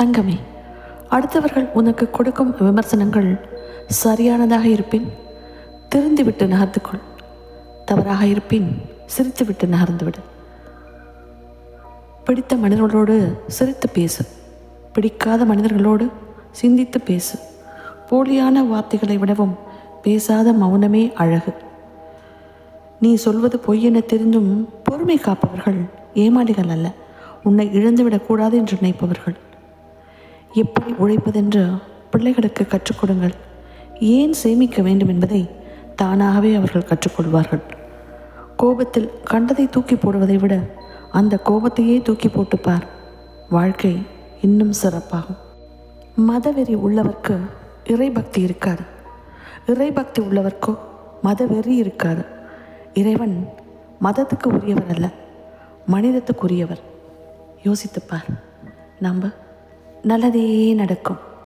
தங்கமே, அடுத்தவர்கள் உனக்கு கொடுக்கும் விமர்சனங்கள் சரியானதாக இருப்பின் திருந்திவிட்டு நகர்ந்துக்கொள். தவறாக இருப்பின் சிரித்துவிட்டு நகர்ந்துவிடு. பிடித்த மனிதர்களோடு சிரித்து பேசு, பிடிக்காத மனிதர்களோடு சிந்தித்து பேசு. போலியான வார்த்தைகளை விடவும் பேசாத மௌனமே அழகு. நீ சொல்வது பொய் என தெரிந்தும் பொறுமை காப்பவர்கள் ஏமாளிகள் அல்ல, உன்னை இழந்துவிடக்கூடாது என்று நினைப்பவர்கள். எப்படி உழைப்பதென்று பிள்ளைகளுக்கு கற்றுக் கொடுங்கள். ஏன் சேமிக்க வேண்டும் என்பதை தானாகவே அவர்கள் கற்றுக்கொள்வார்கள். கோபத்தில் கண்டதை தூக்கி போடுவதை விட அந்த கோபத்தையே தூக்கி போட்டுப்பார், வாழ்க்கை இன்னும் சிறப்பாகும். மதவெறி உள்ளவர்க்கு இறைபக்தி இருக்காது, இறைபக்தி உள்ளவர்க்கோ மதவெறி இருக்காது. இறைவன் மதத்துக்கு உரியவர் அல்ல, மனிதத்துக்கு உரியவர். யோசித்துப்பார், நம்ப, நல்லதே நடக்கும்.